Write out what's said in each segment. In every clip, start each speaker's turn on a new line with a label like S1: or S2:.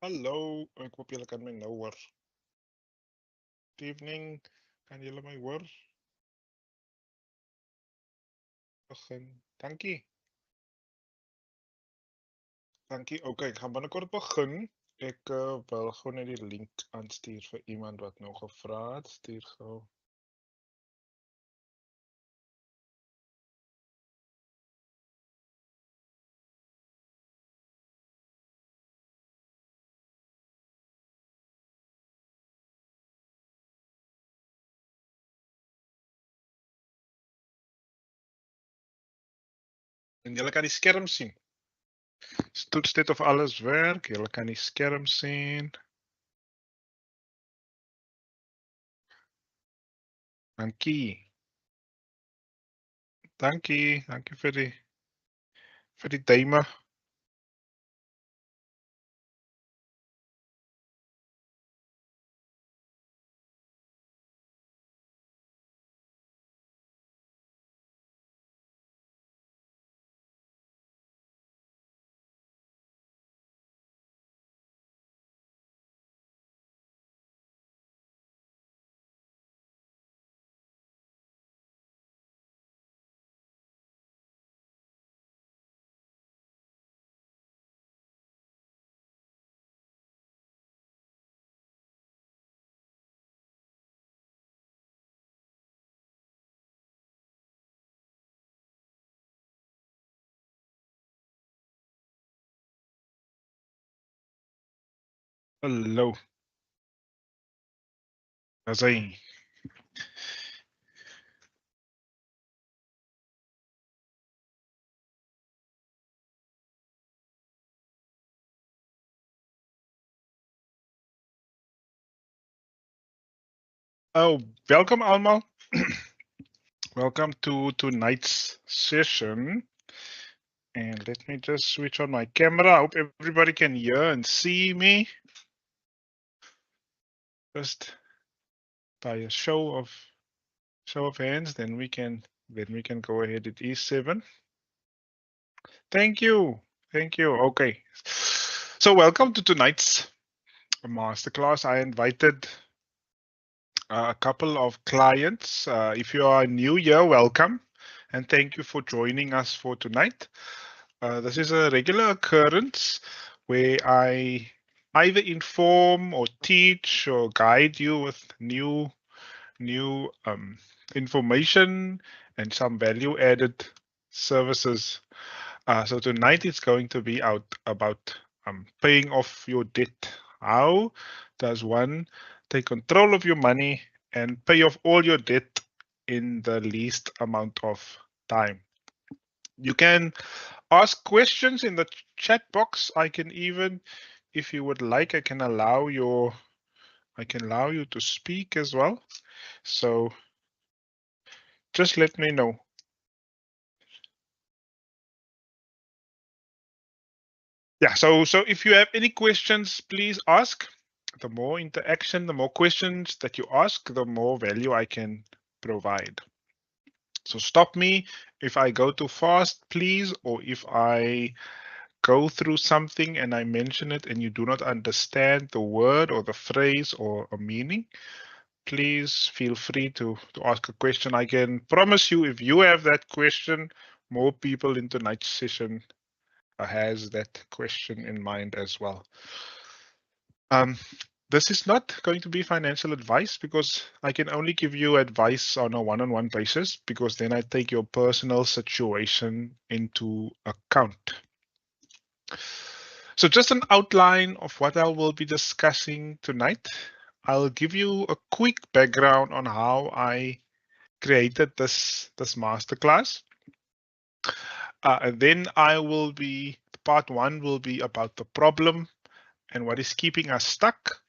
S1: Hallo, ek hoop julle kan my nou hoor. Good evening, kan julle my hoor? Begin. Dankie. Dankie. Okay, ek gaan binnekort begin. Ek wil gou net die link aanstuur vir iemand wat nou gevra het. Stuur gou. En julle kan die skerm sien. Toets dit of alles werk. Julle kan die skerm sien. Dankie. Dankie. Dankie vir die duime. Hallo. Daar's hy. Oh, welkom almal. Welcome to tonight's session. And let me just switch on my camera. I hope everybody can hear and see me. Just by a show of hands, then we can go ahead. It is 7. Thank you. Thank you. Okay. So welcome to tonight's masterclass. I invited a couple of clients. If you are new here, welcome. And thank you for joining us for tonight. This is a regular occurrence where I either inform or teach or guide you with new information and some value added services. So tonight it's going to be about paying off your debt. How does one take control of your money and pay off all your debt in the least amount of time? You can ask questions in the chat box. I can even, if you would like, I can allow you to speak as well. So just let me know. Yeah, so if you have any questions, please ask. The more interaction, the more questions that you ask, the more value I can provide. So stop me if I go too fast, please, or if I go through something and I mention it and you do not understand the word or the phrase or a meaning, please feel free to ask a question. I can promise you, if you have that question, more people in tonight's session has that question in mind as well. This is not going to be financial advice because I can only give you advice on a one-on-one basis, because then I take your personal situation into account. So just an outline of what I will be discussing tonight. I'll give you a quick background on how I created this masterclass. And then part 1 will be about the problem and what is keeping us stuck.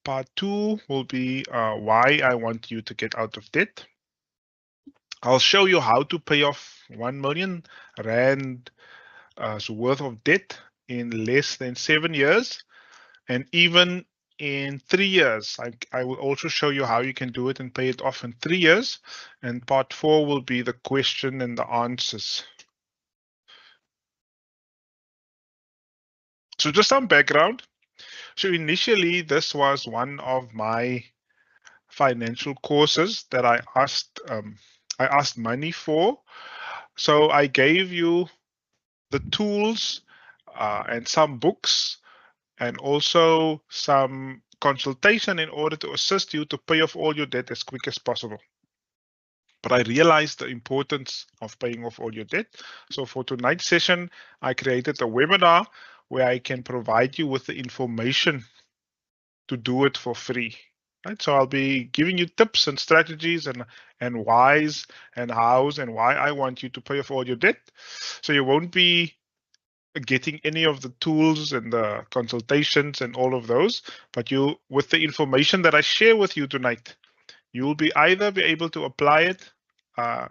S1: Part 2 will be why I want you to get out of debt. I'll show you how to pay off 1 million Rand worth of debt in less than 7 years, and even in 3 years. I will also show you how you can do it and pay it off in 3 years. And part 4 will be the question and the answers. So just some background. So initially, this was one of my financial courses that I asked money for. So I gave you the tools and some books and also some consultation in order to assist you to pay off all your debt as quick as possible. But I realized the importance of paying off all your debt. So for tonight's session, I created a webinar where I can provide you with the information to do it for free. Right? So I'll be giving you tips and strategies and whys and hows and why I want you to pay off all your debt. So you won't be getting any of the tools and the consultations and all of those, but you, with the information that I share with you tonight, you will be either be able to apply it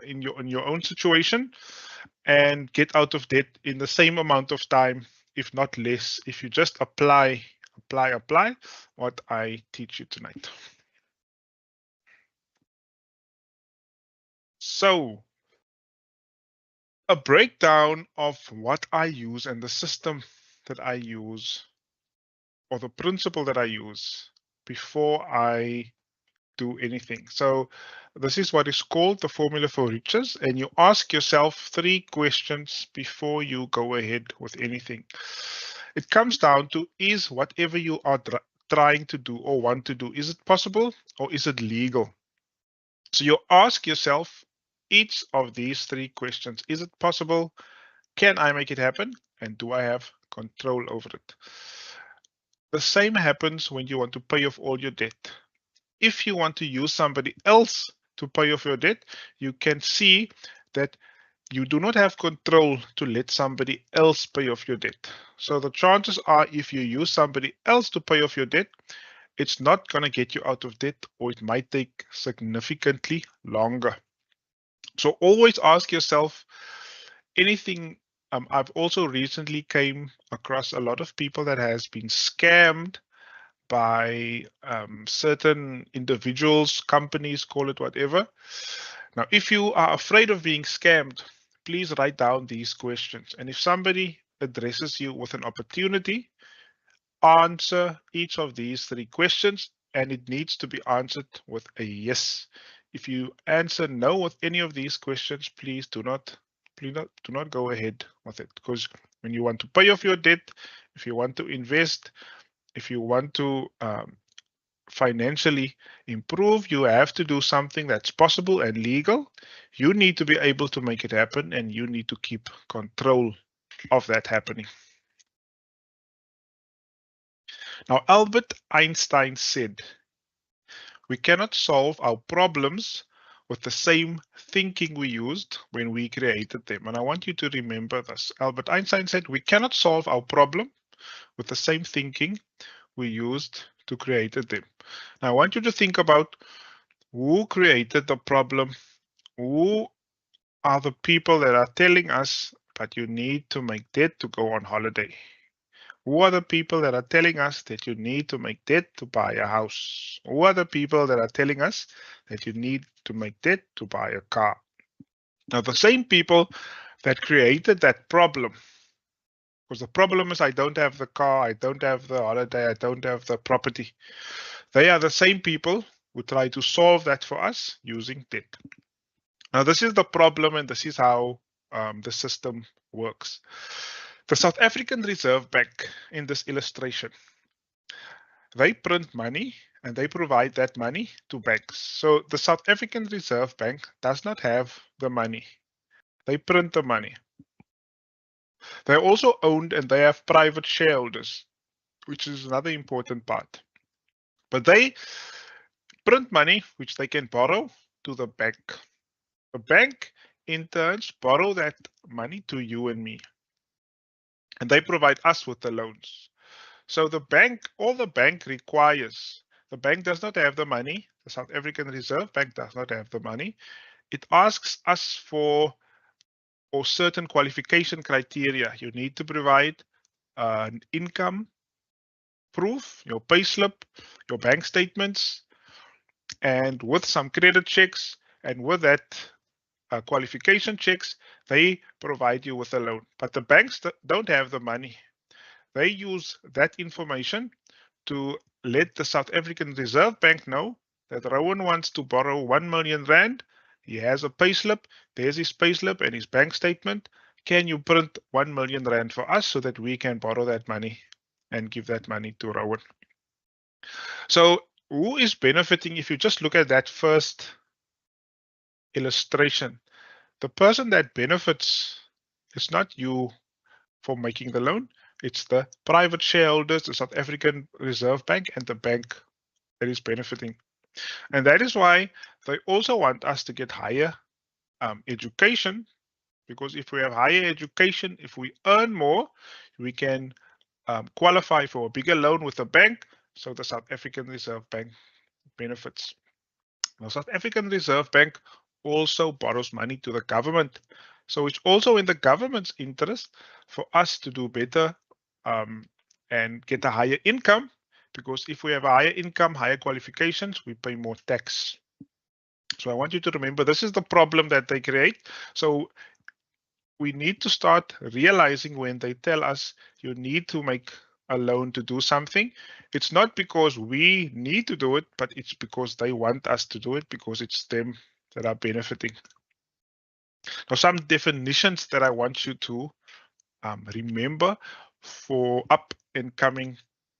S1: in your own situation and get out of debt in the same amount of time, if not less, if you just apply what I teach you tonight. So, a breakdown of what I use and the system that I use, or the principle that I use before I do anything. So this is what is called the formula for riches, and you ask yourself 3 questions before you go ahead with anything. It comes down to, is whatever you are trying to do or want to do, is it possible or is it legal? So you ask yourself each of these 3 questions. Is it possible? Can I make it happen? And do I have control over it? The same happens when you want to pay off all your debt. If you want to use somebody else to pay off your debt, you can see that you do not have control to let somebody else pay off your debt. So the chances are, if you use somebody else to pay off your debt, it's not going to get you out of debt, or it might take significantly longer. So always ask yourself anything. I've also recently came across a lot of people that has been scammed by certain individuals, companies, call it whatever. Now, if you are afraid of being scammed, please write down these questions. And if somebody addresses you with an opportunity, answer each of these 3 questions, and it needs to be answered with a yes. If you answer no with any of these questions, please do not go ahead with it, because when you want to pay off your debt, if you want to invest, if you want to financially improve, you have to do something that's possible and legal. You need to be able to make it happen, and you need to keep control of that happening. Now, Albert Einstein said, we cannot solve our problems with the same thinking we used when we created them. And I want you to remember this. Albert Einstein said, we cannot solve our problem with the same thinking we used to create them. Now, I want you to think about who created the problem. Who are the people that are telling us that you need to make debt to go on holiday? Who are the people that are telling us that you need to make debt to buy a house? Who are the people that are telling us that you need to make debt to buy a car? Now, the same people that created that problem, because the problem is I don't have the car, I don't have the holiday, I don't have the property. They are the same people who try to solve that for us using debt. Now, this is the problem, and this is how the system works. The South African Reserve Bank, in this illustration, they print money and they provide that money to banks. So the South African Reserve Bank does not have the money. They print the money. They're also owned and they have private shareholders, which is another important part. But they print money which they can borrow to the bank. The bank in turns borrow that money to you and me, and they provide us with the loans. So the bank, all the bank requires, the bank does not have the money. The South African Reserve Bank does not have the money. It asks us for or certain qualification criteria. You need to provide an income proof, your payslip, your bank statements, and with some credit checks, and with that qualification checks, they provide you with a loan. But the banks don't have the money. They use that information to let the South African Reserve Bank know that Rowan wants to borrow 1 million rand. He has a payslip. There's his payslip and his bank statement. Can you print 1 million rand for us so that we can borrow that money and give that money to Rowan? So who is benefiting if you just look at that first illustration? The person that benefits is not you for making the loan. It's the private shareholders, the South African Reserve Bank, and the bank that is benefiting. And that is why they also want us to get higher education, because if we have higher education, if we earn more, we can qualify for a bigger loan with the bank. So the South African Reserve Bank benefits. Now, South African Reserve Bank also borrows money to the government. So it's also in the government's interest for us to do better and get a higher income, because if we have a higher income, higher qualifications, we pay more tax. So I want you to remember this is the problem that they create. So we need to start realizing when they tell us you need to make a loan to do something, it's not because we need to do it, but it's because they want us to do it, because it's them that are benefiting. Now, some definitions that I want you to remember for up and coming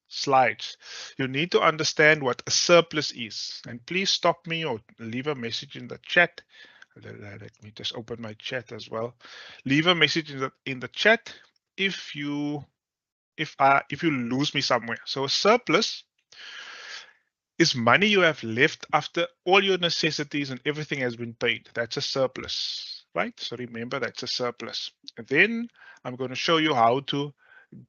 S1: slides. You need to understand what a surplus is. And please stop me or leave a message in the chat. Let me just open my chat as well. Leave a message in the chat if you lose me somewhere. So a surplus is money you have left after all your necessities and everything has been paid. That's a surplus, right? So remember, that's a surplus. And then I'm going to show you how to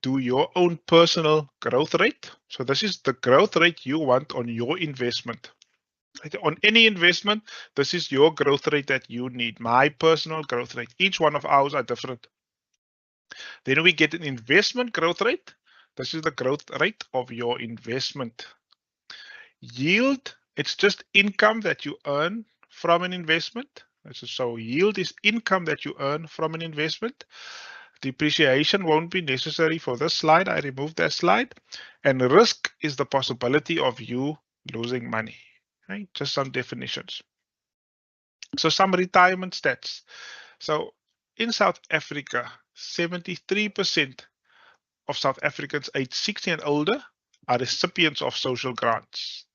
S1: do your own personal growth rate. So this is the growth rate you want on your investment. On any investment, this is your growth rate that you need. My personal growth rate. Each one of ours are different. Then we get an investment growth rate. This is the growth rate of your investment. Yield, it's just income that you earn from an investment. So yield is income that you earn from an investment. Depreciation won't be necessary for this slide. I removed that slide. And risk is the possibility of you losing money. Right? Just some definitions. So some retirement stats. So in South Africa, 73% of South Africans aged 60 and older are recipients of social grants.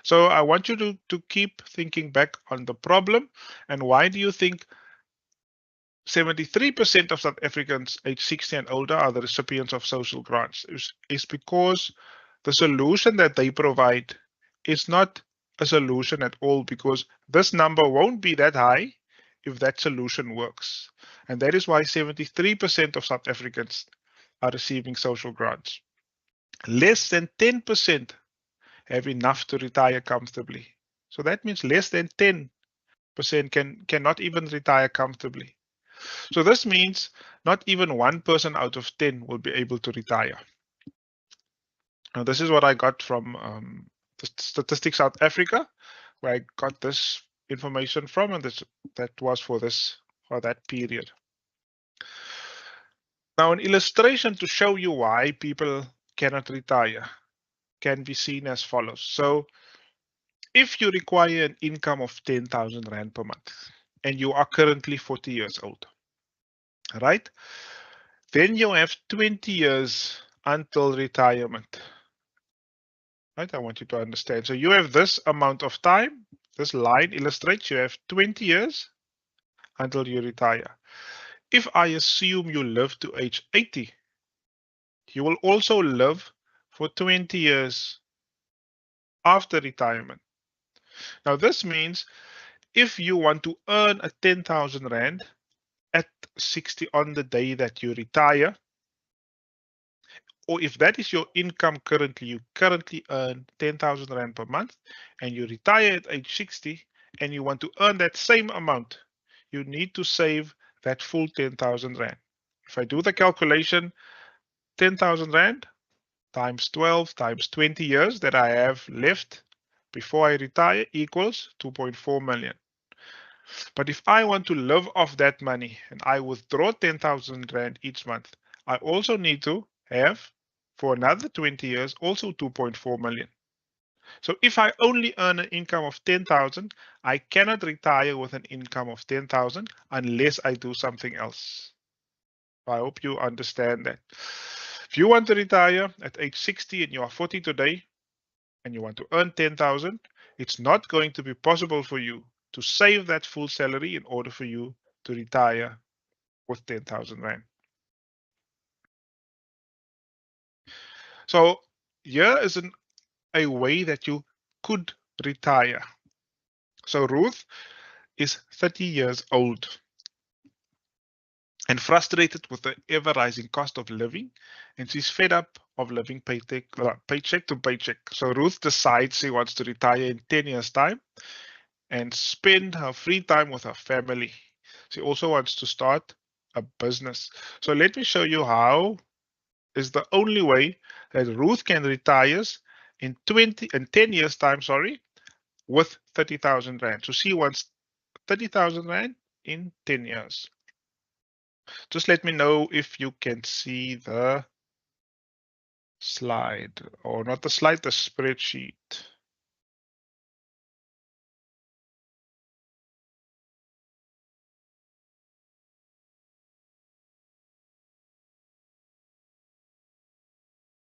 S1: So I want you to keep thinking back on the problem and why do you think 73% of South Africans aged 60 and older are the recipients of social grants? Is because the solution that they provide is not a solution at all, because this number won't be that high if that solution works. And that is why 73% of South Africans are receiving social grants. Less than 10% have enough to retire comfortably. So that means less than 10% cannot even retire comfortably. So this means not even 1% out of 10 will be able to retire. Now, this is what I got from the Statistics South Africa, where I got this information from, and that was for that period. Now, an illustration to show you why people cannot retire can be seen as follows. So, if you require an income of 10,000 Rand per month, and you are currently 40 years old, right? Then you have 20 years until retirement. Right? I want you to understand. So you have this amount of time. This line illustrates you have 20 years until you retire. If I assume you live to age 80, you will also live for 20 years after retirement. Now, this means if you want to earn a 10,000 Rand at 60 on the day that you retire, or if that is your income currently, you currently earn 10,000 Rand per month and you retire at age 60 and you want to earn that same amount, you need to save that full 10,000 Rand. If I do the calculation, 10,000 Rand times 12 times 20 years that I have left before I retire equals 2.4 million. But if I want to live off that money and I withdraw 10,000 Rand each month, I also need to have for another 20 years, also 2.4 million. So if I only earn an income of 10,000, I cannot retire with an income of 10,000 unless I do something else. I hope you understand that. If you want to retire at age 60 and you are 40 today and you want to earn 10,000, it's not going to be possible for you to save that full salary in order for you to retire with 10,000 Rand. So here is a way that you could retire. So Ruth is 30 years old and frustrated with the ever rising cost of living, and she's fed up of living paycheck to paycheck. So Ruth decides she wants to retire in 10 years' time and spend her free time with her family. She also wants to start a business. So let me show you how is the only way that Ruth can retire in 10 years' time, with 30,000 Rand. So she wants 30,000 Rand in 10 years. Just let me know if you can see the slide, or not the slide, the spreadsheet.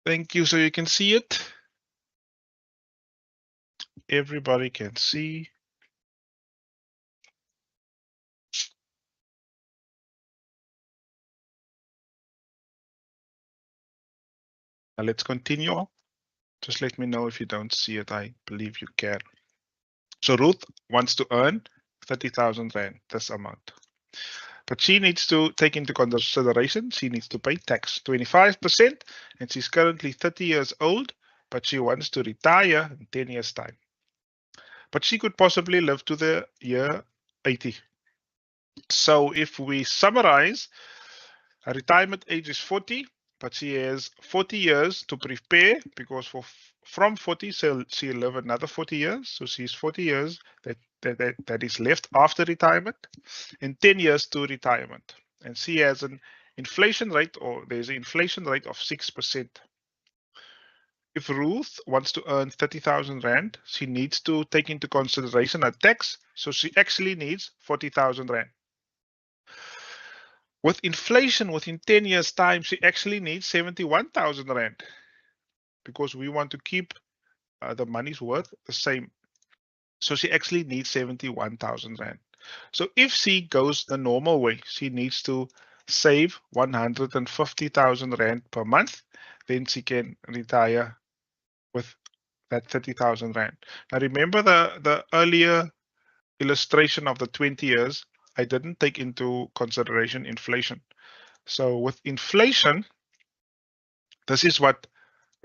S1: Thank you. So you can see it. Everybody can see. Now let's continue. Just let me know if you don't see it. I believe you can. So Ruth wants to earn 30,000 Rand, this amount. But she needs to take into consideration, she needs to pay tax, 25%, and she's currently 30 years old, but she wants to retire in 10 years' time. But she could possibly live to the year 80. So if we summarize, her retirement age is 40, but she has 40 years to prepare, because from 40 she'll live another 40 years. So she's 40 years that is left after retirement, and 10 years to retirement. And she has an inflation rate, or there's an inflation rate of 6%. If Ruth wants to earn 30,000 Rand, she needs to take into consideration a tax. So she actually needs 40,000 Rand. With inflation within 10 years' time, she actually needs 71,000 Rand, because we want to keep the money's worth the same. So she actually needs 71,000 Rand. So if she goes the normal way, she needs to save 150,000 Rand per month, then she can retire with that 30,000 Rand. Now remember the earlier illustration of the 20 years, I didn't take into consideration inflation. So with inflation, this is what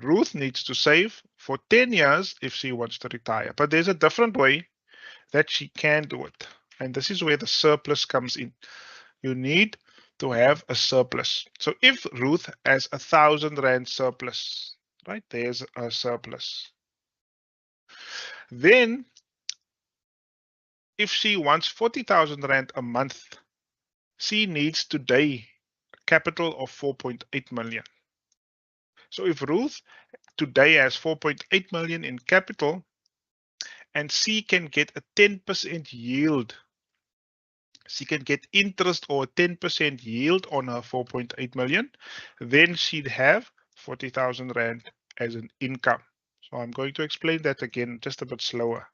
S1: Ruth needs to save for 10 years if she wants to retire. But there's a different way that she can do it. And this is where the surplus comes in. You need to have a surplus. So if Ruth has 1,000 Rand surplus, right, there's a surplus. Then if she wants 40,000 Rand a month, she needs today a capital of 4.8 million. So if Ruth today has 4.8 million in capital, and she can get a 10% yield, she can get interest or a 10% yield on her 4.8 million, then she'd have 40,000 Rand as an income. So I'm going to explain that again just a bit slower.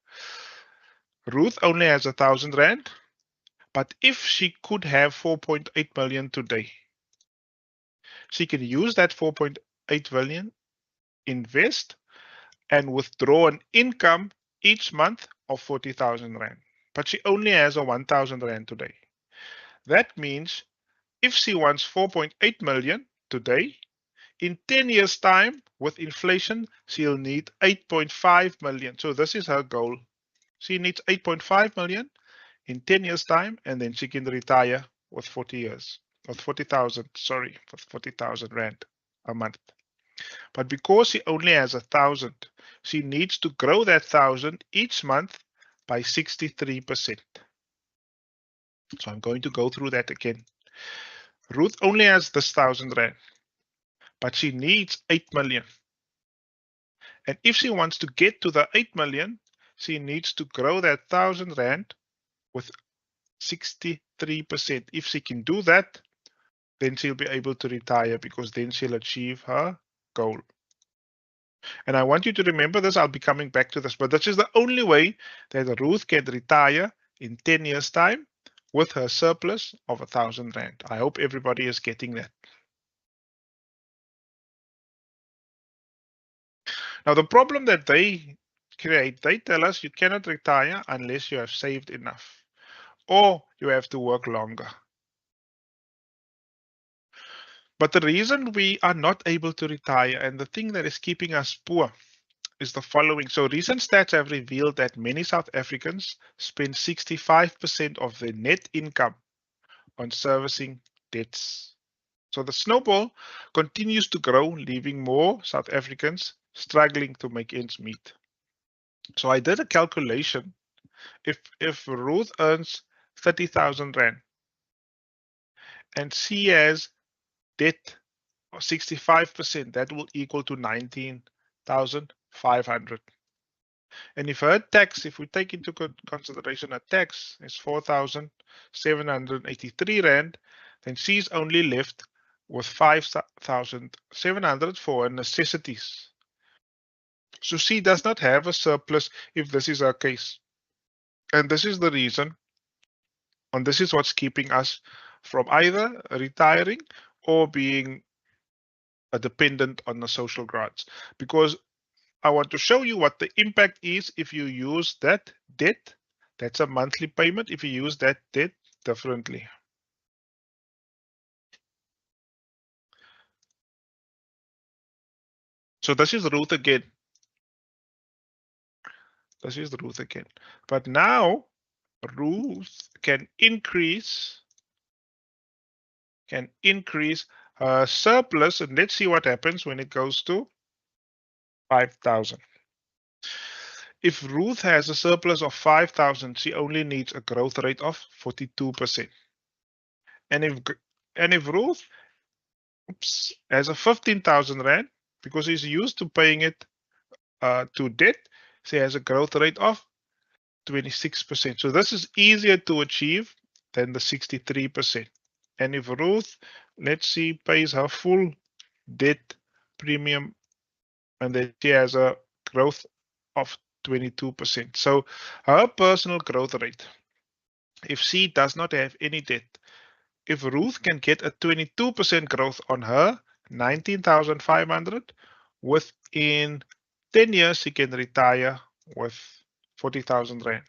S1: Ruth only has 1,000 Rand, but if she could have 4.8 million today, she can use that 4.8 million, invest, and withdraw an income each month of 40,000 Rand. But she only has a 1,000 Rand today. That means if she wants 4.8 million today, in 10 years' time, with inflation, she'll need 8.5 million. So this is her goal. She needs 8.5 million in 10 years' time, and then she can retire with 40 years, with 40,000, with 40,000 Rand a month. But because she only has 1,000, she needs to grow that 1,000 each month by 63%. So I'm going to go through that again. Ruth only has this 1,000 Rand, but she needs 8 million. And if she wants to get to the 8 million, she needs to grow that 1,000 Rand with 63%. If she can do that, then she'll be able to retire because then she'll achieve her goal. And I want you to remember this. I'll be coming back to this, but this is the only way that Ruth can retire in 10 years' time with her surplus of 1,000 Rand. I hope everybody is getting that. Now, the problem that they create, they tell us you cannot retire unless you have saved enough or you have to work longer. But the reason we are not able to retire and the thing that is keeping us poor is the following. So recent stats have revealed that many South Africans spend 65% of their net income on servicing debts. So the snowball continues to grow, leaving more South Africans struggling to make ends meet. So I did a calculation. If Ruth earns 30,000 Rand and she has debt of 65%, that will equal to 19,500. And if her tax, if we take into consideration her tax is 4,783 Rand, then she's only left with 5,700 for her necessities. So she does not have a surplus if this is her case. And this is the reason, and this is what's keeping us from either retiring or being a dependent on the social grants. Because I want to show you what the impact is if you use that debt. That's a monthly payment if you use that debt differently. So this is Ruth again. This is Ruth again. But now Ruth can increase her surplus, and let's see what happens when it goes to 5,000. If Ruth has a surplus of 5,000, she only needs a growth rate of 42%. And if Ruth has a 15,000 Rand, because he's used to paying it to debt, she has a growth rate of 26%. So this is easier to achieve than the 63%. And if Ruth, let's see, pays her full debt premium and then she has a growth of 22%. So her personal growth rate, if she does not have any debt, if Ruth can get a 22% growth on her 19,500, within 10 years, she can retire with 40,000 Rand.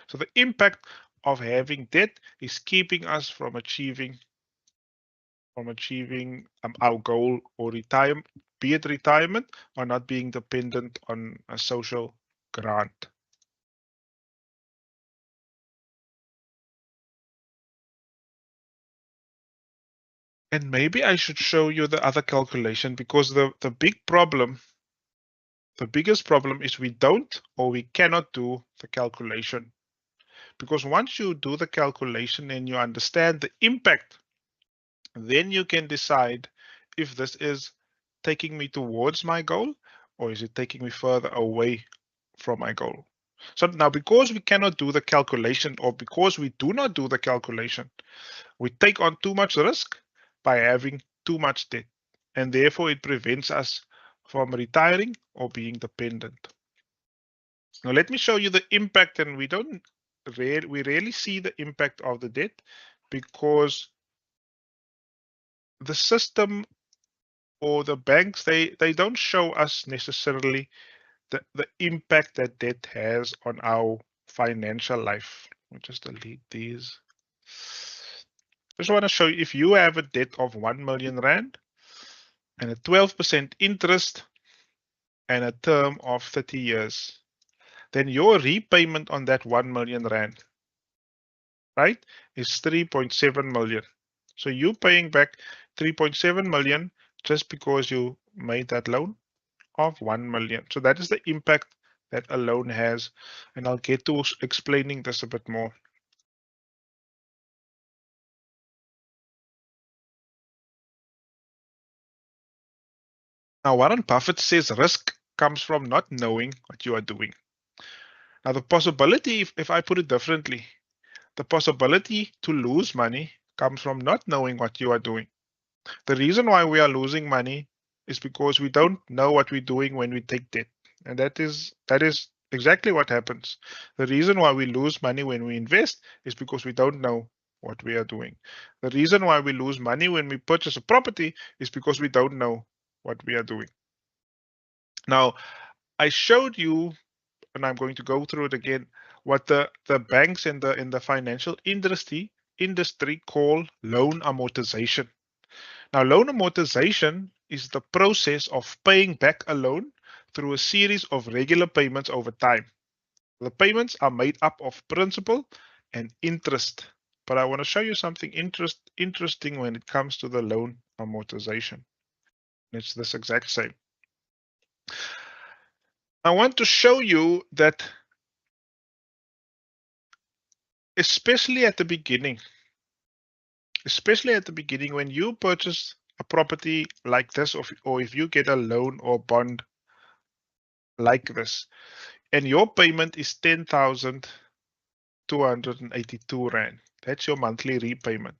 S1: So the impact of having debt is keeping us from achieving our goal or retirement, be it retirement or not being dependent on a social grant. And maybe I should show you the other calculation because the biggest problem is we don't or we cannot do the calculation. Because once you do the calculation and you understand the impact, then you can decide if this is taking me towards my goal or is it taking me further away from my goal. So now, because we cannot do the calculation or because we do not do the calculation, we take on too much risk by having too much debt. And therefore, it prevents us from retiring or being dependent. Now, let me show you the impact, and we rarely see the impact of the debt because the system or the banks, they don't show us necessarily the impact that debt has on our financial life. I'll just delete these. Just want to show you if you have a debt of 1 million Rand and a 12% interest and a term of 30 years, then your repayment on that 1 million Rand, right, is 3.7 million. So you're paying back 3.7 million just because you made that loan of 1 million. So that is the impact that a loan has. And I'll get to explaining this a bit more. Now, Warren Buffett says risk comes from not knowing what you are doing. Now, the possibility, if I put it differently, the possibility to lose money comes from not knowing what you are doing. The reason why we are losing money is because we don't know what we're doing when we take debt. And that is exactly what happens. The reason why we lose money when we invest is because we don't know what we are doing. The reason why we lose money when we purchase a property is because we don't know what we are doing. Now, I showed you, and I'm going to go through it again, what the banks and the financial industry call loan amortization. Now, loan amortization is the process of paying back a loan through a series of regular payments over time. The payments are made up of principal and interest. But I want to show you something interesting when it comes to the loan amortization. It's this exact same. I want to show you that, especially at the beginning, when you purchase a property like this, or if you get a loan or bond like this, and your payment is 10,282 Rand. That's your monthly repayment.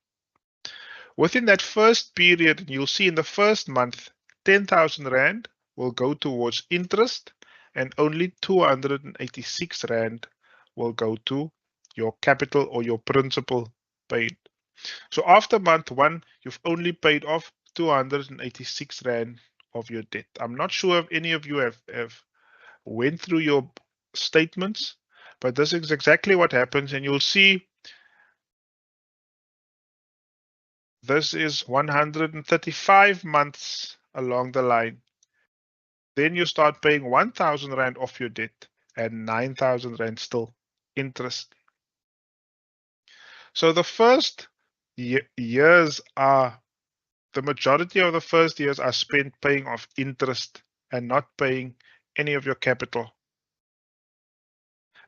S1: Within that first period, you'll see in the first month, 10,000 Rand will go towards interest, and only 286 Rand will go to your capital or your principal paid. So after month one, you've only paid off 286 Rand of your debt. I'm not sure if any of you have went through your statements, but this is exactly what happens. And you'll see this is 135 months along the line. Then you start paying 1,000 Rand off your debt and 9,000 Rand still interest. So the first years are, the majority of the first years are spent paying off interest and not paying any of your capital.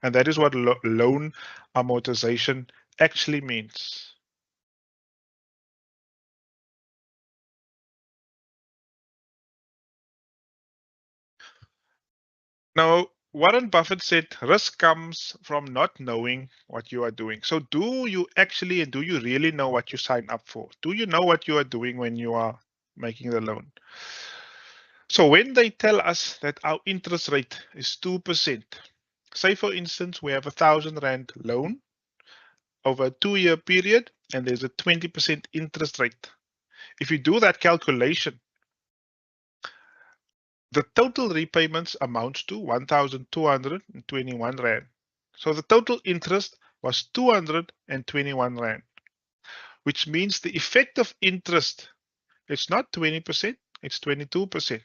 S1: And that is what loan amortization actually means. Now, Warren Buffett said risk comes from not knowing what you are doing. So, do you actually and do you really know what you sign up for? Do you know what you are doing when you are making the loan? So, when they tell us that our interest rate is 2%, say for instance, we have R1,000 loan over a 2-year period and there's a 20% interest rate. If you do that calculation, the total repayments amounts to 1,221 Rand. So the total interest was 221 Rand, which means the effective interest is not 20%, it's 22%.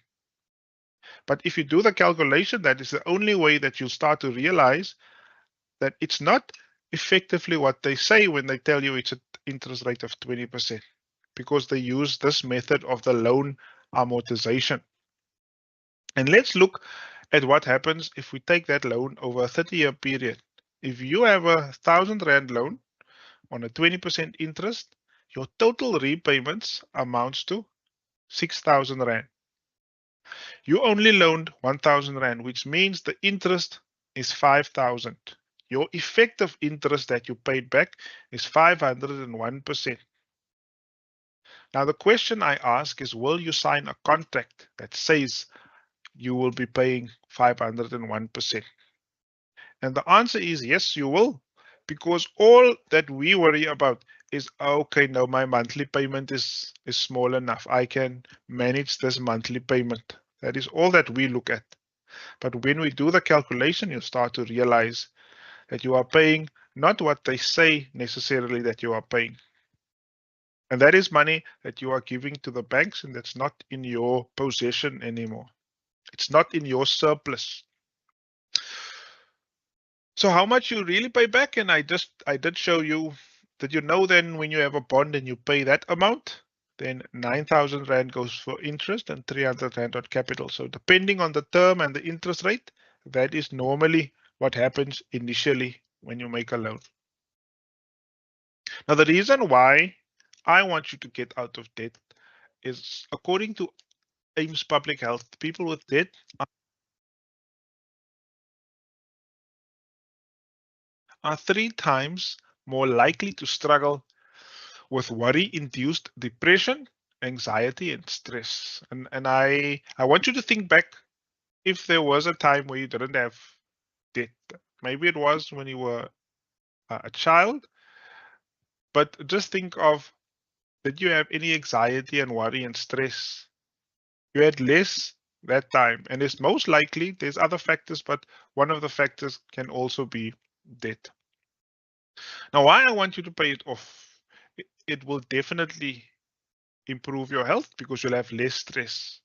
S1: But if you do the calculation, that is the only way that you'll start to realize that it's not effectively what they say when they tell you it's an interest rate of 20%, because they use this method of the loan amortization. And let's look at what happens if we take that loan over a 30-year period. If you have a R1,000 loan on a 20% interest, your total repayments amounts to 6,000 Rand. You only loaned 1,000 Rand, which means the interest is 5,000. Your effective interest that you paid back is 501%. Now, the question I ask is, will you sign a contract that says you will be paying 501%? And the answer is yes, you will. Because all that we worry about is, okay, no, my monthly payment is small enough. I can manage this monthly payment. That is all that we look at. But when we do the calculation, you start to realize that you are paying not what they say necessarily that you are paying. And that is money that you are giving to the banks, and that's not in your possession anymore. It's not in your surplus. So how much you really pay back? And I did show you that, then when you have a bond and you pay that amount, then 9,000 Rand goes for interest and 300 Rand on capital. So depending on the term and the interest rate, that is normally what happens initially when you make a loan. Now, the reason why I want you to get out of debt is, according to aims public health. People with debt are 3 times more likely to struggle with worry-induced depression, anxiety, and stress. And I want you to think back if there was a time where you didn't have debt. Maybe it was when you were a child, but just think of, did you have any anxiety and worry and stress? You had less that time, and it's most likely there's other factors, but one of the factors can also be debt. Now, why I want you to pay it off? It will definitely improve your health because you'll have less stress.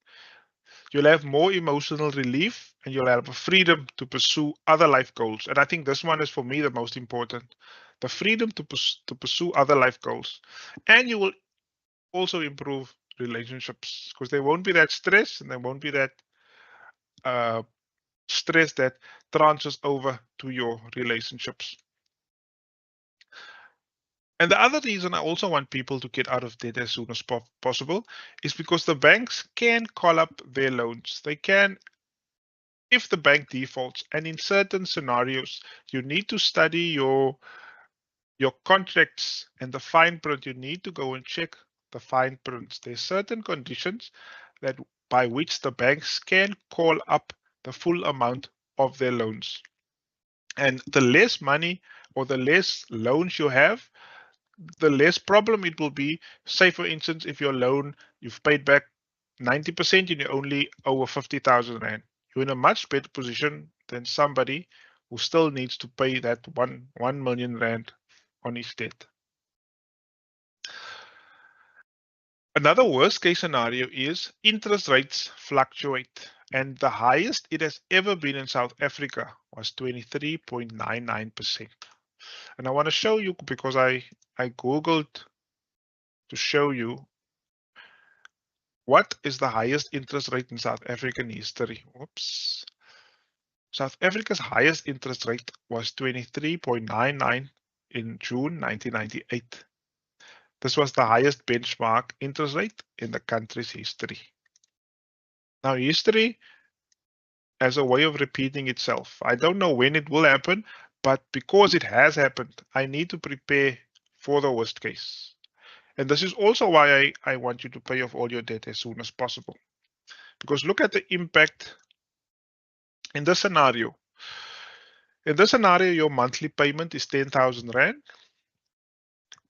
S1: You'll have more emotional relief and you'll have a freedom to pursue other life goals. And I think this one is for me the most important, the freedom to pursue other life goals. And you will also improve relationships because there won't be that stress and there won't be that uh, stress that transfers over to your relationships. And the other reason I also want people to get out of debt as soon as possible is because the banks can call up their loans. They can, if the bank defaults, and in certain scenarios, you need to study your contracts and the fine print. You need to go and check the fine prints. There's certain conditions that by which the banks can call up the full amount of their loans. And the less money or the less loans you have, the less problem it will be. Say, for instance, if your loan you've paid back 90% and you only owe 50,000 Rand, you're in a much better position than somebody who still needs to pay that 1 million Rand on his debt. Another worst case scenario is interest rates fluctuate. And the highest it has ever been in South Africa was 23.99%. And I want to show you because I Googled to show you what is the highest interest rate in South African history. Whoops. South Africa's highest interest rate was 23.99 in June 1998. This was the highest benchmark interest rate in the country's history. Now, history has a way of repeating itself. I don't know when it will happen, but because it has happened, I need to prepare for the worst case. And this is also why I want you to pay off all your debt as soon as possible. Because look at the impact in this scenario. In this scenario, your monthly payment is 10,000 Rand.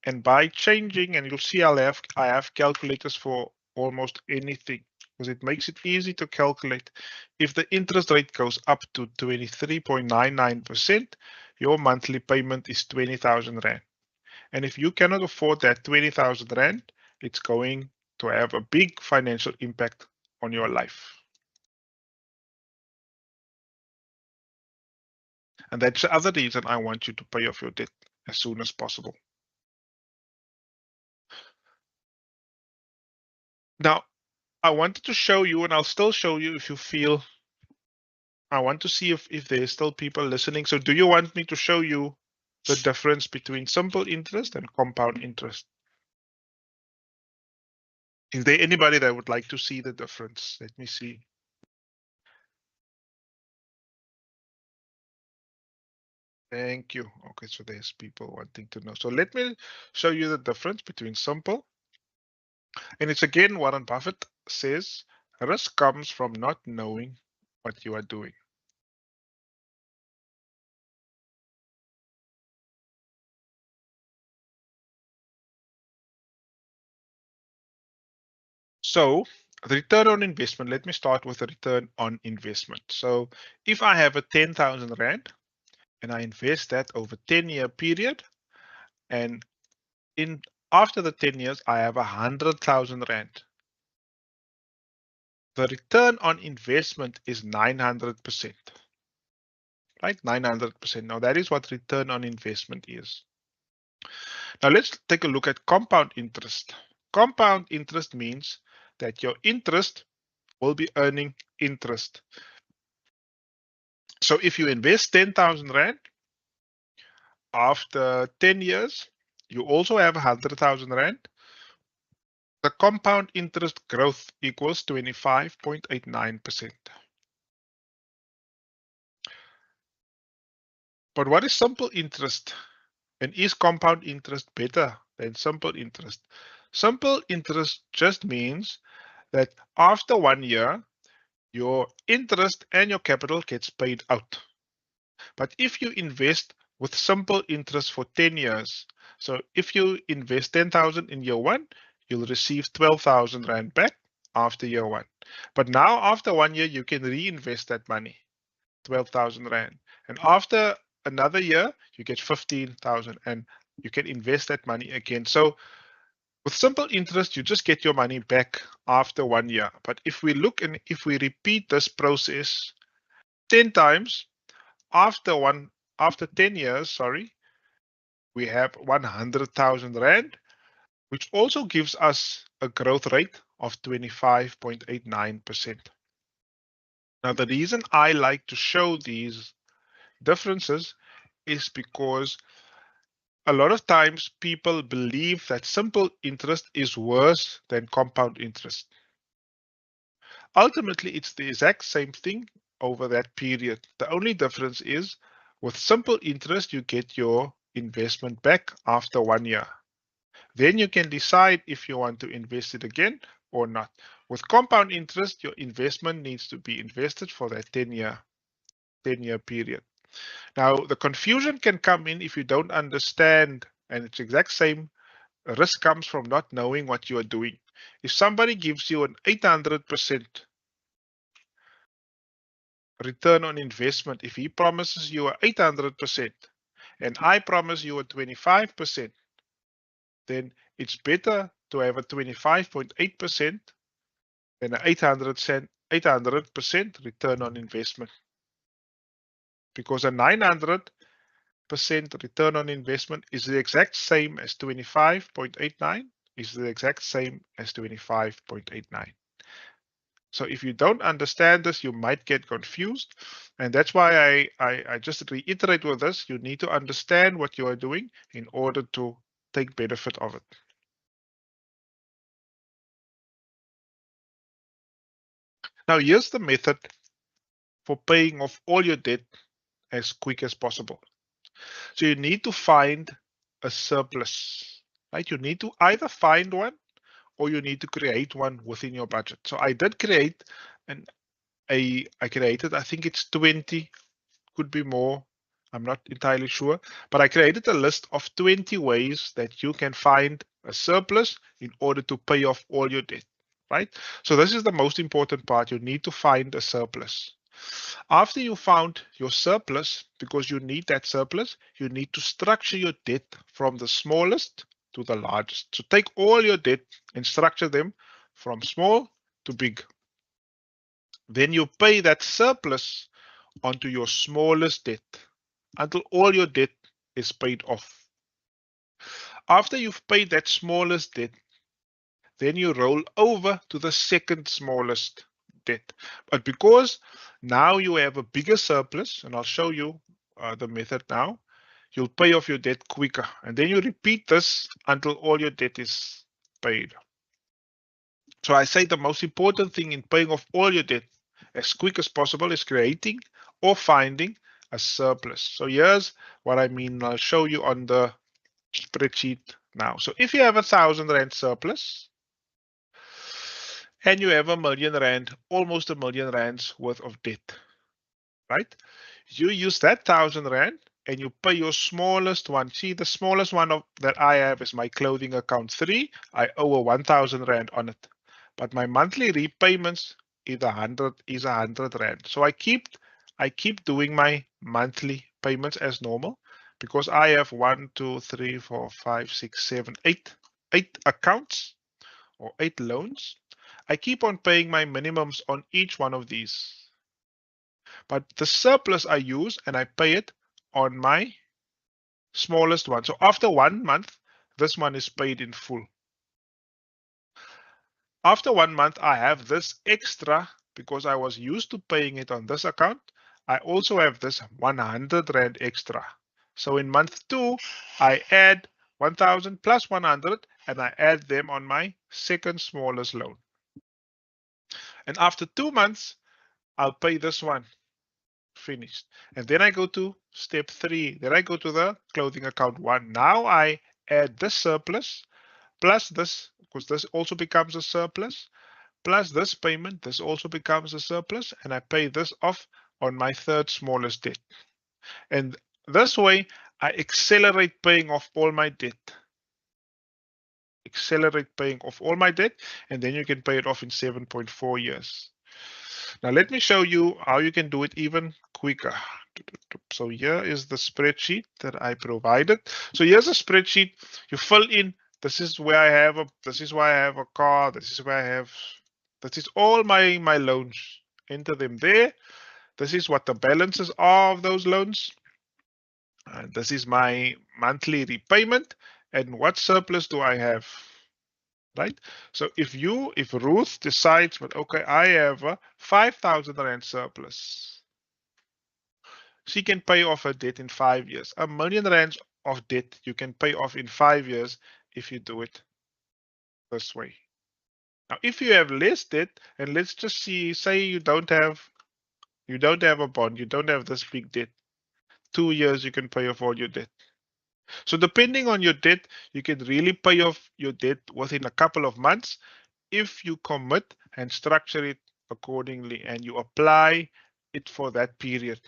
S1: And by changing, and you'll see I have calculators for almost anything because it makes it easy to calculate. If the interest rate goes up to 23.99%, your monthly payment is 20,000 Rand. And if you cannot afford that 20,000 Rand, it's going to have a big financial impact on your life. And that's the other reason I want you to pay off your debt as soon as possible. Now, I wanted to show you, and I'll still show you if you feel. I want to see if there's still people listening. So do you want me to show you the difference between simple interest and compound interest? Is there anybody that would like to see the difference? Let me see. Thank you. Okay, so there's people wanting to know. So let me show you the difference between simple. And it's again Warren Buffett says, risk comes from not knowing what you are doing. So the return on investment, let me start with the return on investment. So if I have a 10,000 Rand and I invest that over 10-year period, and in after the 10 years, I have 100,000 Rand. The return on investment is 900%, right? 900%. Now that is what return on investment is. Now let's take a look at compound interest. Compound interest means that your interest will be earning interest. So if you invest 10,000 Rand, after 10 years, you also have 100,000 Rand. The compound interest growth equals 25.89%. But what is simple interest? And is compound interest better than simple interest? Simple interest just means that after 1 year, your interest and your capital gets paid out. But if you invest with simple interest for 10 years, so if you invest 10,000 in year one, you'll receive 12,000 Rand back after year one. But now after 1 year, you can reinvest that money, 12,000 Rand. And after another year, you get 15,000 and you can invest that money again. So with simple interest, you just get your money back after 1 year. But if we look and if we repeat this process 10 times, after 10 years, sorry, we have 100,000 Rand, which also gives us a growth rate of 25.89%. Now, the reason I like to show these differences is because a lot of times people believe that simple interest is worse than compound interest. Ultimately, it's the exact same thing over that period. The only difference is with simple interest, you get your investment back after 1 year. Then you can decide if you want to invest it again or not. With compound interest, your investment needs to be invested for that 10-year period. Now, the confusion can come in if you don't understand, and it's exact same. Risk comes from not knowing what you are doing. If somebody gives you an 800% return on investment, if he promises you a 800% and I promise you a 25%, then it's better to have a 25.8% than an 800% return on investment. Because a 900% return on investment is the exact same as 25.89, is the exact same as 25.89. So if you don't understand this, you might get confused. And that's why I just reiterate with this, you need to understand what you are doing in order to take benefit of it. Now, here's the method for paying off all your debt as quick as possible. So you need to find a surplus, right? You need to either find one or you need to create one within your budget. So I did create I created, I think it's 20, could be more. I'm not entirely sure, but I created a list of 20 ways that you can find a surplus in order to pay off all your debt, right? So this is the most important part. You need to find a surplus. After you found your surplus, because you need that surplus, you need to structure your debt from the smallest to the largest. So take all your debt and structure them from small to big. Then you pay that surplus onto your smallest debt until all your debt is paid off. After you've paid that smallest debt, then you roll over to the second smallest debt. But because now you have a bigger surplus, and I'll show you the method now, you'll pay off your debt quicker. And then you repeat this until all your debt is paid. So I say the most important thing in paying off all your debt as quick as possible is creating or finding a surplus. So here's what I mean. I'll show you on the spreadsheet now. So if you have 1,000 Rand surplus and you have R1,000,000, almost R1,000,000 worth of debt, right? You use that 1,000 Rand and you pay your smallest one. See, the smallest one that I have is my clothing account 3. I owe a 1,000 Rand on it. But my monthly repayments is 100 Rand. So I keep doing my monthly payments as normal because I have 1, 2, 3, 4, 5, 6, 7, 8 accounts or 8 loans. I keep on paying my minimums on each one of these. But the surplus I use and I pay it on my smallest one. So after 1 month, this one is paid in full. After 1 month, I have this extra because I was used to paying it on this account. I also have this 100 Rand extra. So in month 2, I add 1,000 plus 100, and I add them on my second smallest loan. And after 2 months, I'll pay this one. Finished. And then I go to step 3. Then I go to the clothing account 1. Now I add this surplus plus this, because this also becomes a surplus, plus this payment. This also becomes a surplus, and I pay this off on my third smallest debt. And this way, I accelerate paying off all my debt. Accelerate paying off all my debt, and then you can pay it off in 7.4 years. Now, let me show you how you can do it even quicker. So here is the spreadsheet that I provided. So here's a spreadsheet. You fill in. This is where I have a. This is why I have a car. This is where I have. This is all my loans. Enter them there. This is what the balances are of those loans. And this is my monthly repayment. And what surplus do I have? Right? So if Ruth decides, but okay, I have a 5,000 rand surplus, she can pay off her debt in 5 years. R1,000,000 of debt you can pay off in 5 years if you do it this way. Now, if you have less debt, and let's just say you don't have a bond, you don't have this big debt, 2 years you can pay off all your debt. So depending on your debt, you can really pay off your debt within a couple of months if you commit and structure it accordingly and you apply it for that period.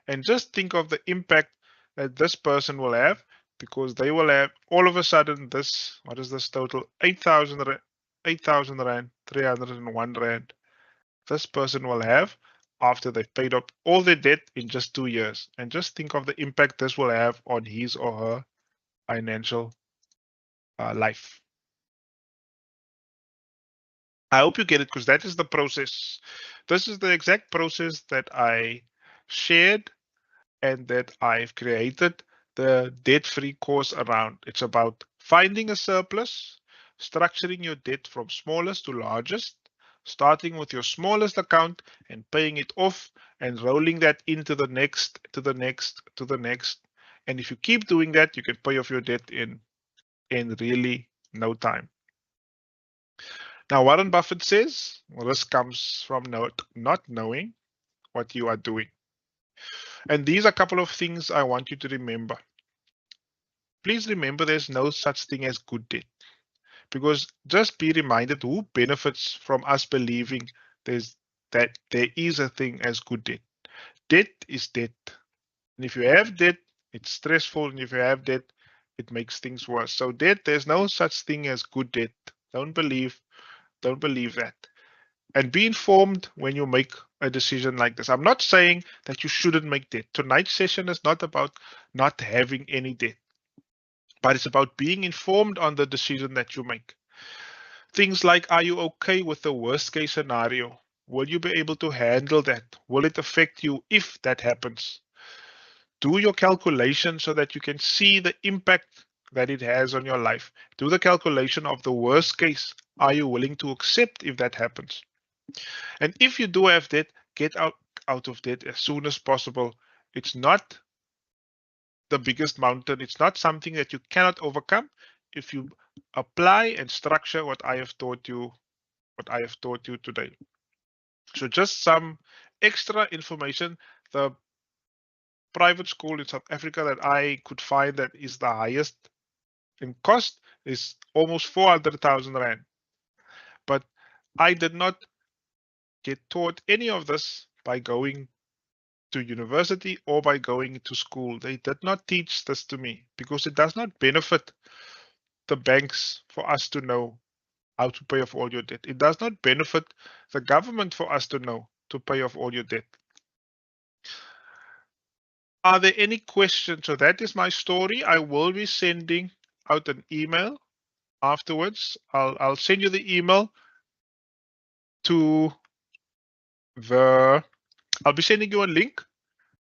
S1: And just think of the impact that this person will have, because they will have all of a sudden this, what is this total? 8,000 rand, 301 rand. This person will have after they've paid up all their debt in just 2 years. And just think of the impact this will have on his or her financial life. I hope you get it, because that is the process. This is the exact process that I shared and that I've created the debt-free course around. It's about finding a surplus, structuring your debt from smallest to largest, starting with your smallest account and paying it off and rolling that into the next, to the next, to the next. And if you keep doing that, you can pay off your debt in really no time. Now, Warren Buffett says risk comes from not knowing what you are doing. And these are a couple of things I want you to remember. Please remember there's no such thing as good debt, because just be reminded who benefits from us believing that there is a thing as good debt. Debt is debt. And if you have debt, it's stressful. And if you have debt, it makes things worse. So there's no such thing as good debt. Don't believe that. And be informed when you make a decision like this. I'm not saying that you shouldn't make debt. Tonight's session is not about not having any debt, but it's about being informed on the decision that you make. Things like, are you okay with the worst case scenario? Will you be able to handle that? Will it affect you if that happens? Do your calculation so that you can see the impact that it has on your life. Do the calculation of the worst case. Are you willing to accept if that happens? And if you do have debt, get out of debt as soon as possible. It's not the biggest mountain. It's not something that you cannot overcome if you apply and structure what I have taught you today. So just some extra information. The private school in South Africa that I could find that is the highest in cost is almost 400,000 rand. But I did not get taught any of this by going to university or by going to school. They did not teach this to me because it does not benefit the banks for us to know how to pay off all your debt. It does not benefit the government for us to know to pay off all your debt. Are there any questions? So that is my story. I will be sending out an email afterwards. I'll send you the email to I'll be sending you a link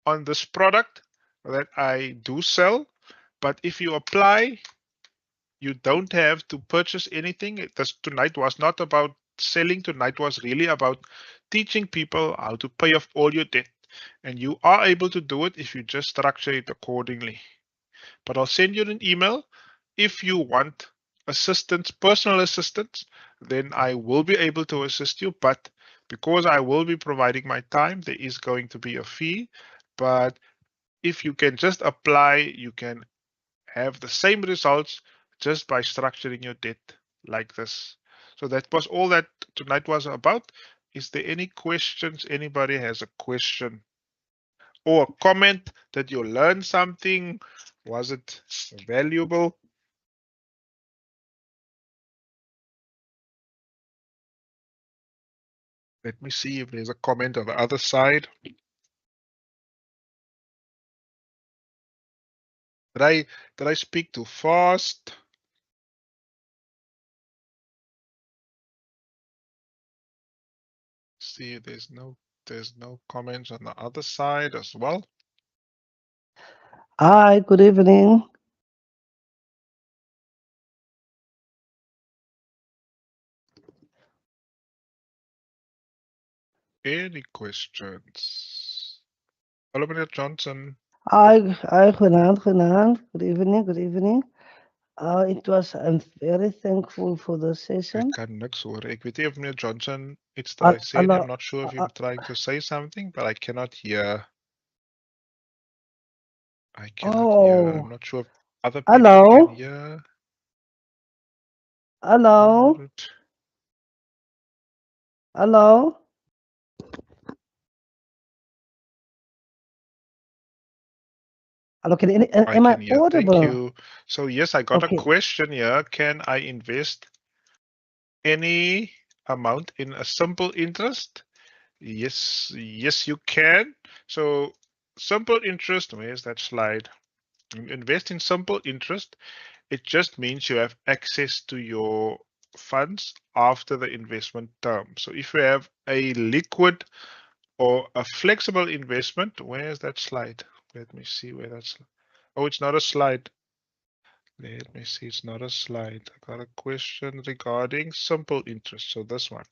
S1: on this product that I do sell. But if you apply, you don't have to purchase anything. Tonight was not about selling. Tonight was really about teaching people how to pay off all your debt. And you are able to do it if you just structure it accordingly. But I'll send you an email if you want assistance, personal assistance, then I will be able to assist you. But because I will be providing my time, there is going to be a fee. But if you can just apply, you can have the same results just by structuring your debt like this. So that was all that tonight was about. Is there any questions? Anybody has a question or a comment that you learned something? Was it valuable? Let me see if there's a comment on the other side. Did I speak too fast? See, there's no comments on the other side as well.
S2: Hi, good evening.
S1: Any questions? Hello, meneer Johnson.
S2: Hi, goedenavond. Good evening, good evening. I'm very thankful for the
S1: Ek
S2: session.
S1: kan niks hoor. Ek weet nie of meneer Johnson iets try
S2: Al-
S1: sê nie. I'm
S2: Hallo,
S1: not sure if
S2: uh,
S1: you're trying to say something, but I cannot hear. I cannot hear. I'm
S2: oh,
S1: not sure if other people can
S2: hello,
S1: hear.
S2: hello,
S1: Alright.
S2: hello. Hello,
S1: I
S2: am I
S1: can hear. Thank
S2: audible?
S1: you. So yes, I got a
S2: Okay.
S1: question here. Can I invest any amount in a simple interest? Yes, yes, you can. So simple interest, where's that slide? Invest in simple interest. It just means you have access to your funds after the investment term. So if you have a liquid or a flexible investment, where's that slide? Let me see where that's. Oh, it's not a slide. Let me see. It's not a slide. I got a question regarding simple interest. So this one.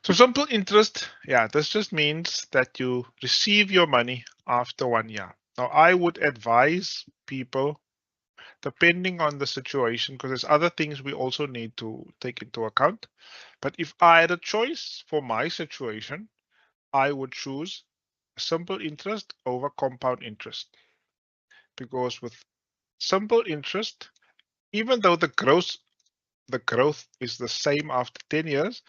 S1: So simple interest, yeah, this just means that you receive your money after 1 year. Now, I would advise people, depending on the situation, because there's other things we also need to take into account. But if I had a choice for my situation, I would choose simple interest over compound interest. Because with simple interest, even though the growth is the same after 10 years.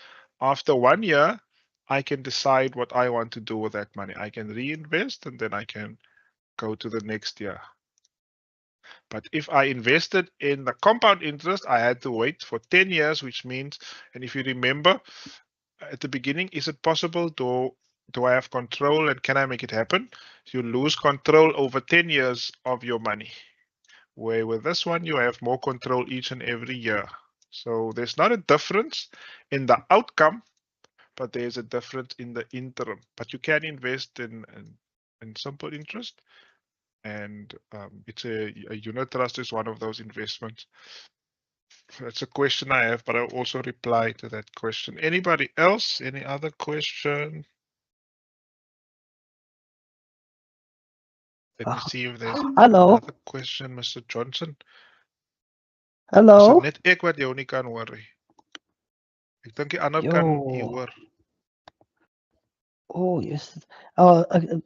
S1: After 1 year, I can decide what I want to do with that money. I can reinvest and then I can go to the next year. But if I invested in the compound interest, I had to wait for 10 years, which means, and if you remember at the beginning, is it possible do I have control and can I make it happen? You lose control over 10 years of your money. Where with this one, you have more control each and every year. So there's not a difference in the outcome, but there's a difference in the interim. But you can invest in simple interest, and it's a unit trust is one of those investments. That's a question I have, but I'll also reply to that question. Anybody else? Any other question? Let me
S2: Uh,
S1: see if there's
S2: hello,
S1: another question, Mr. Johnson. Is dit
S2: hello.
S1: net ek wat jou nie kan hoor nie? Ek dink die ander kan u
S2: Yo,
S1: hoor.
S2: oh, yes.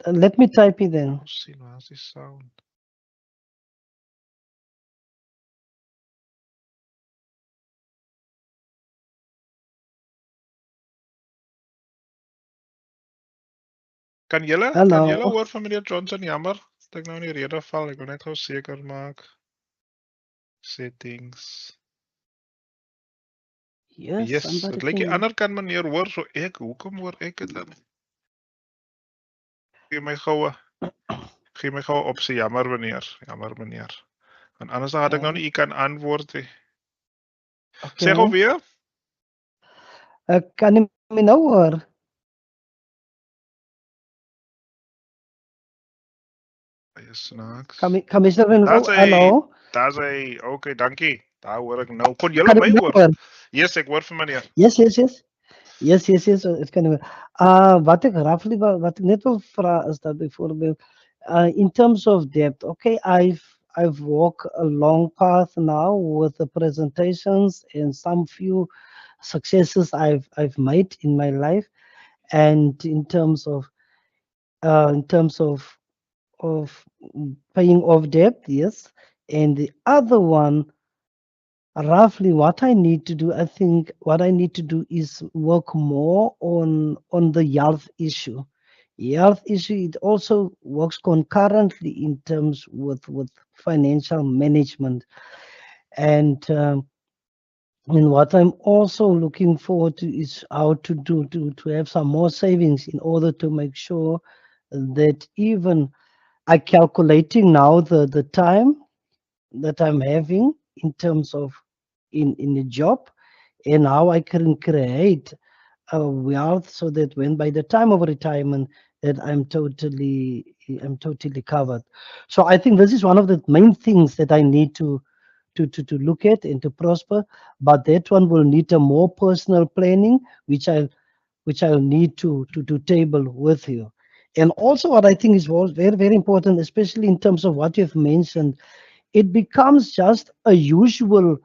S2: Let me type it then.
S1: Ons sien waar's die sound. Kan julle
S2: Hello.
S1: hoor van meneer Johnson? Jammer, dat ek nou in die rede val. Ek wil net gou seker maak. Settings.
S2: Yes,
S1: Yes,
S2: somebody
S1: dit lyk die
S2: can.
S1: ander kan meneer hoor, so hoekom hoor ek dit dan? Gee my goue, gee my goue opsie. Jammer meneer, jammer meneer. Want anders dan had ek nou
S2: Okay.
S1: nie u kan antwoord nie. Sê gou
S2: Okay.
S1: weer.
S2: Kan je me nou horen?
S1: Baie snaaks.
S2: Commissioner Winlow,
S1: Daar's hy.
S2: hallo.
S1: Daar's hy. Okay, dankie. Daar hoor ek nou. Kon julle
S2: Kan je
S1: my
S2: me nou
S1: hoor?
S2: horen?
S1: Yes, ek hoor van meneer.
S2: Yes, yes, yes. Yes, yes, yes. Het kan wel. Wat ik wat ik net wil vragen is dat bijvoorbeeld in terms of debt, okay, I've walked a long path now with the presentations and some few successes I've made in my life, and in terms of paying off debt, yes. And the other one, roughly what I need to do, I think what I need to do is work more on the health issue. Health issue, it also works concurrently in terms with financial management. And what I'm also looking forward to is how to have some more savings in order to make sure that even I calculating now the time that I'm having in terms of in a job, and how I can create a wealth so that when by the time of retirement that I'm totally covered. So I think this is one of the main things that I need to look at and to prosper. But that one will need a more personal planning, which I'll need to table with you. And also what I think is was very, very important, especially in terms of what you've mentioned, it becomes just a usual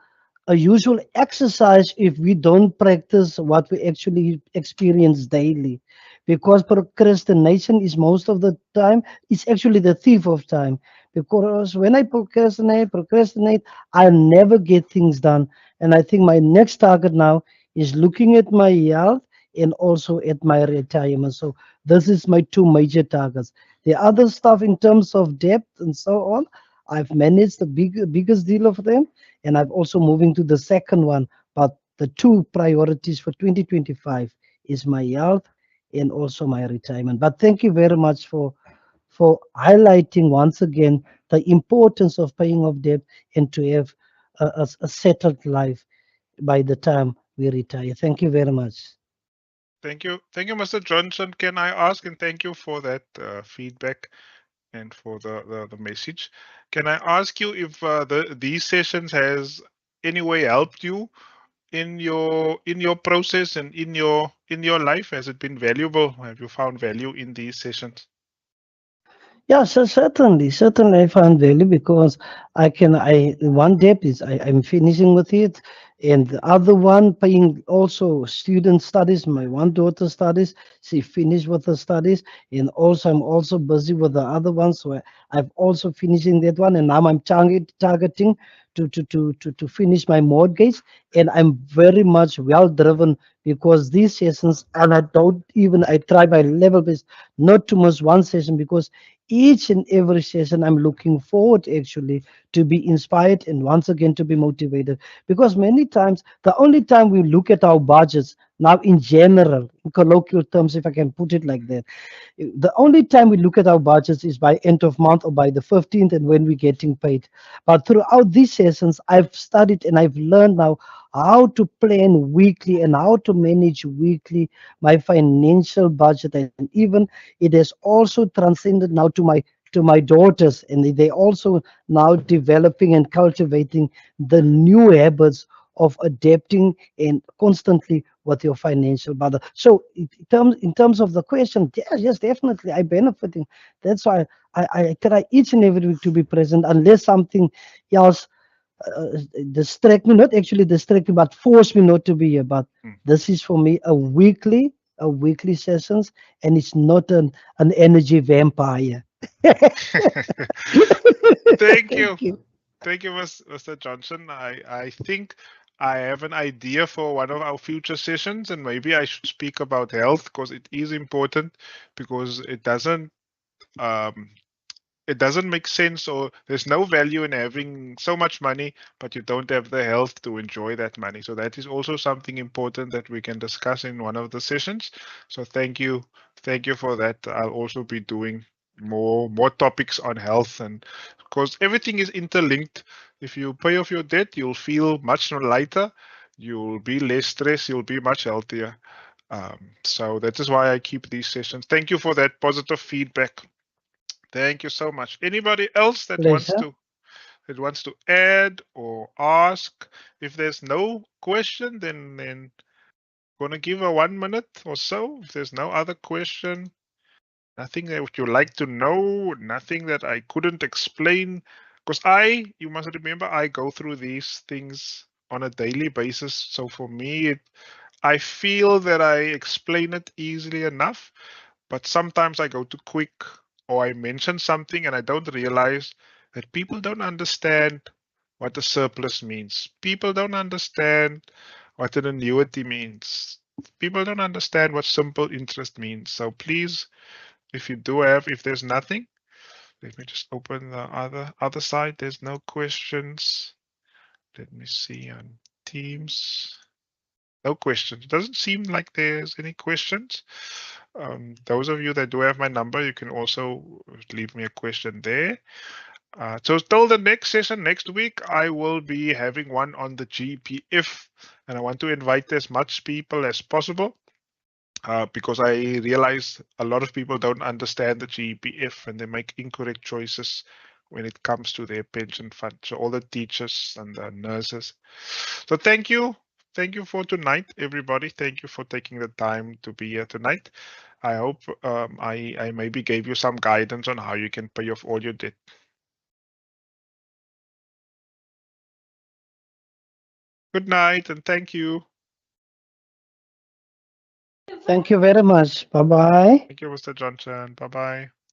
S2: exercise if we don't practice what we actually experience daily, because procrastination is most of the time, it's actually the thief of time. Because when I procrastinate, I never get things done. And I think my next target now is looking at my health and also at my retirement. So this is my two major targets. The other stuff in terms of debt and so on, I've managed the biggest deal of them, and I'm also moving to the second one. But the two priorities for 2025 is my health and also my retirement. But thank you very much for highlighting once again the importance of paying off debt and to have a settled life by the time we retire. Thank you very much.
S1: Thank you, Mr. Johnson. Can I ask, and thank you for that feedback and for the message. Can I ask you if these sessions has any way helped you in your process and in your life? Has it been valuable? Have you found value in these sessions?
S2: Yeah, so certainly I found value because one debt is I'm finishing with it, and the other one paying also student studies. My one daughter studies, she finished with her studies, and also I'm also busy with the other one, so I've also finishing that one, and now I'm targeting to finish my mortgage, and I'm very much well driven because these sessions, and I try my level best not to miss one session, because each and every session I'm looking forward actually to be inspired and once again to be motivated, because many times the only time we look at our budgets now in general, in colloquial terms, if I can put it like that, the only time we look at our budgets is by end of month or by the 15th and when we're getting paid. But throughout these sessions, I've studied and I've learned now how to plan weekly and how to manage weekly my financial budget. And even it has also transcended now to my daughters, and they also now developing and cultivating the new habits of adapting and constantly with your financial mother. So in terms of the question, yes, definitely I benefiting. That's why I try each and every week to be present, unless something else distract me, not actually distract me, but force me not to be here. But
S1: Hmm.
S2: this is for me a weekly sessions, and it's not an energy vampire.
S1: Thank you.
S2: Thank you.
S1: Thank you, Mr. Johnson. I think I have an idea for one of our future sessions, and maybe I should speak about health because it is important, because um, it doesn't make sense, or there's no value in having so much money but you don't have the health to enjoy that money. So that is also something important that we can discuss in one of the sessions. So thank you for that. I'll also be doing more topics on health, and because everything is interlinked. If you pay off your debt, you'll feel much lighter, you'll be less stressed, you'll be much healthier. So that is why I keep these sessions. Thank you for that positive feedback. Thank you so much. Anybody else
S2: Pleasure.
S1: that wants to add or ask? If there's no question, then gonna give a 1 minute or so. If there's no other question, nothing that you like to know, nothing that I couldn't explain. Because you must remember, I go through these things on a daily basis. So for me, I feel that I explain it easily enough, but sometimes I go too quick or I mention something and I don't realize that people don't understand what a surplus means. People don't understand what an annuity means. People don't understand what simple interest means. So please, if there's nothing, let me just open the other side. There's no questions. Let me see on Teams. No questions. It doesn't seem like there's any questions. Those of you that do have my number, you can also leave me a question there. So till the next session next week, I will be having one on the GPF, and I want to invite as much people as possible. Because I realize a lot of people don't understand the GPF and they make incorrect choices when it comes to their pension fund. So all the teachers and the nurses. So thank you. Thank you for tonight, everybody. Thank you for taking the time to be here tonight. I hope I maybe gave you some guidance on how you can pay off all your debt. Good night and thank you.
S2: Thank you very much. Bye bye.
S1: Thank you, Mr. Johnson. Bye bye.